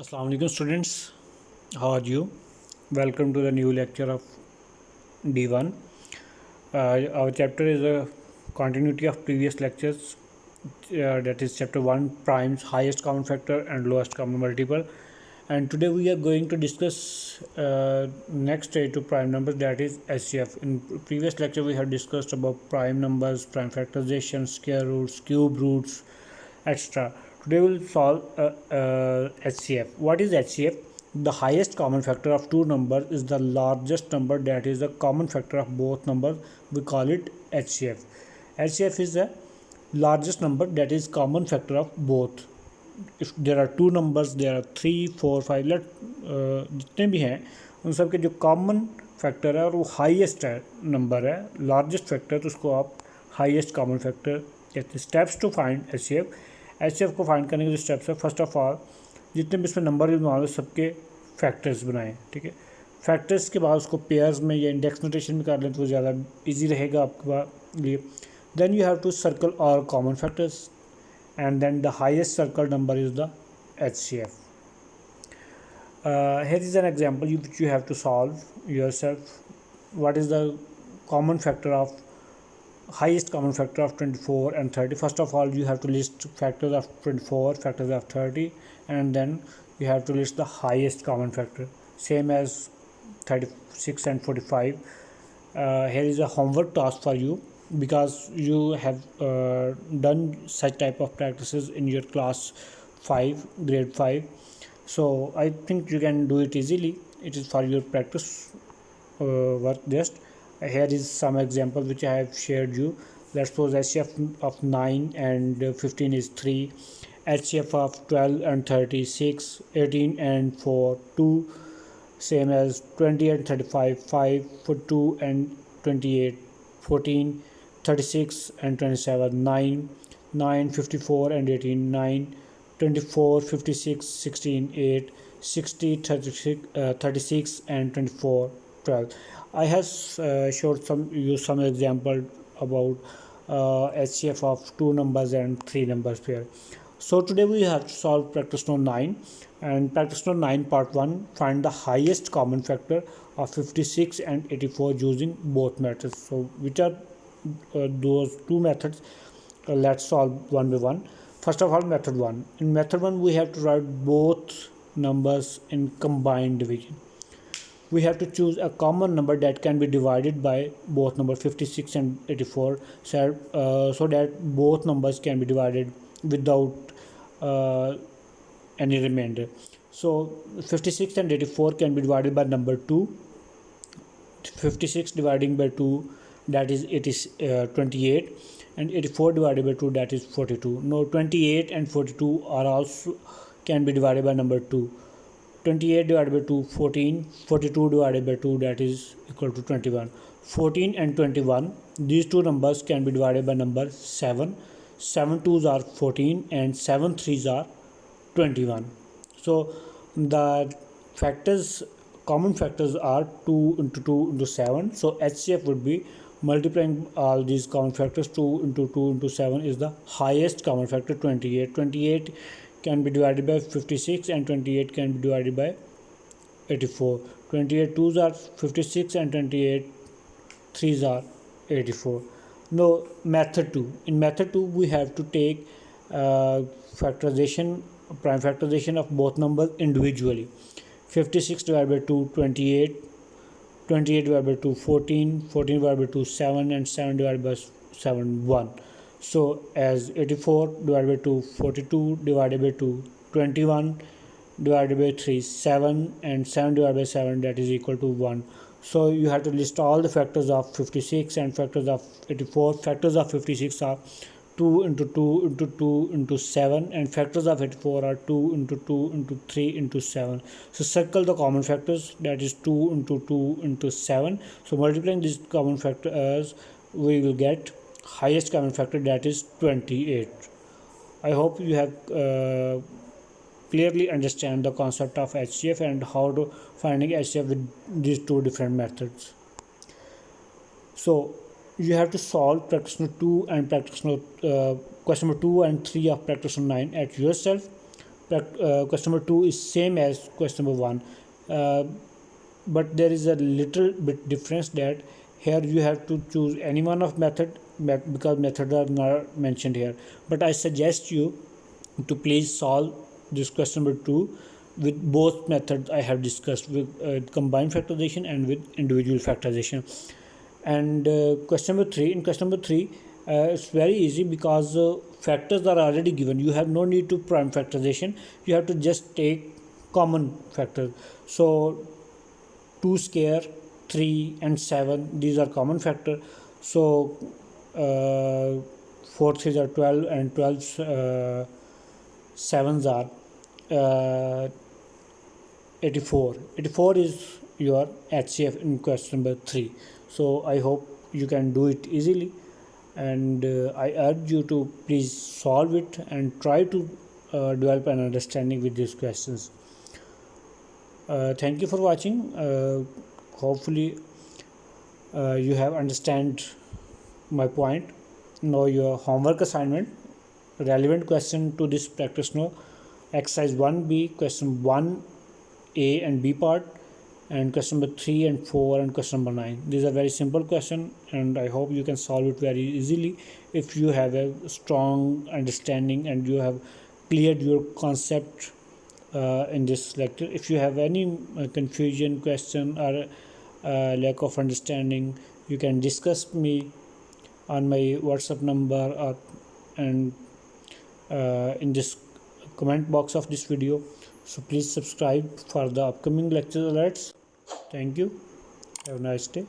Assalamu alaikum students, how are you? Welcome to the new lecture of D1. Our chapter is a continuity of previous lectures, that is chapter 1, primes, highest common factor and lowest common multiple. And today we are going to discuss next stage to prime numbers, that is HCF. In previous lecture we have discussed about prime numbers, prime factorization, square roots, cube roots, etc. Today we will solve HCF. What is HCF? The highest common factor of two numbers is the largest number that is the common factor of both numbers. We call it HCF. HCF is the largest number that is common factor of both. If there are two numbers, there are 3, 4, 5, जितने भी हैं उन सब के जो common factor है और वो हाईएस्ट है नंबर है, लार्जेस्ट फैक्टर, तो उसको आप हाईएस्ट कॉमन फैक्टर कहते हैं. स्टेप्स टू फाइंड एच को फाइंड करने के जो स्टेप्स है, फर्स्ट ऑफ ऑल जितने भी इसमें नंबर यूज लो सबके फैक्टर्स बनाएं. ठीक है, फैक्टर्स के बाद उसको पेयर्स में या इंडेक्स नोटेशन में कर लें तो ज़्यादा इजी रहेगा आपके लिए. Then you have to circle all common factors and then the highest circle number is the HCF. Here is an example which you have to solve yourself. What is the common factor of highest common factor of 24 and 30? First of all, you have to list factors of 24, factors of 30, and then you have to list the highest common factor, same as 36 and 45. Here is a homework task for you, because you have done such type of practices in your class 5, grade 5, so I think you can do it easily. It is for your practice work. Just here is some example which I have shared you. Let's suppose HCF of 9 and 15 is 3, HCF of 12 and 36, 18 and 4, 2, same as 20 and 35, 5 for 2 and 28, 14, 36 and 27, 9, 9, 54 and 18, 9, 24, 56, 16, 8, 60, 36 and 24, 12. I have showed some example about HCF of two numbers and three numbers pair. So today we have to solve practice note 9, and practice note 9 part 1, find the highest common factor of 56 and 84 using both methods. So which are those two methods? Let's solve one by one. First of all, method 1. In method 1 we have to write both numbers in combined division. We have to choose a common number that can be divided by both numbers 56 and 84, so that both numbers can be divided without any remainder. So 56 and 84 can be divided by number 2. 56 dividing by 2, that is 28, and 84 divided by 2, that is 42. Now 28 and 42 are also can be divided by number 2. 28 divided by 2, 14, 42 divided by 2, that is equal to 21. 14 and 21, these two numbers can be divided by number 7. 7 2s are 14 and 7 3s are 21. So the factors, common factors are 2 into 2 into 7. So HCF would be multiplying all these common factors. 2 into 2 into 7 is the highest common factor, 28. 28 can be divided by 56 and 28 can be divided by 84. 28 2s are 56 and 28 3s are 84. Now method 2. In method 2 we have to take factorization, prime factorization of both numbers individually. 56 divided by 2, 28, 28 divided by 2, 14, 14 divided by 2, 7, and 7 divided by 7, 1. So as 84 divided by 2, 42 divided by 2, 21 divided by 3, 7, and 7 divided by 7, that is equal to 1. So you have to list all the factors of 56 and factors of 84. Factors of 56 are 2 into 2 into 2 into 7, and factors of 84 are 2 into 2 into 3 into 7. So circle the common factors, that is 2 into 2 into 7. So multiplying these common factors we will get highest common factor, that is 28. I hope you have clearly understand the concept of HCF and how to finding HCF with these two different methods. So you have to solve practice note 2 and practice note question number 2 and 3 of practice note 9 at yourself. question number 2 is same as question number 1, but there is a little bit difference that here you have to choose any one of because methods are not mentioned here. But I suggest you to please solve this question number 2 with both methods I have discussed, with combined factorization and with individual factorization. And question number 3, in question number 3, it's very easy because factors are already given. You have no need to prime factorization. You have to just take common factors. So 2 square, 3 and 7, these are common factor. So 4 3s are 12 and 12 sevens are 84. 84 is your HCF in question number 3. So I hope you can do it easily, and I urge you to please solve it and try to develop an understanding with these questions. Thank you for watching. Hopefully you have understand my point. Now your homework assignment, relevant question to this practice note, exercise 1b, question 1a and b part, and question number 3 and 4 and question number 9. These are very simple question, and I hope you can solve it very easily if you have a strong understanding and you have cleared your concept in this lecture. If you have any confusion, question, or lack of understanding, you can discuss me on my WhatsApp number or and in this comment box of this video. So please subscribe for the upcoming lecture alerts. Thank you. Have a nice day.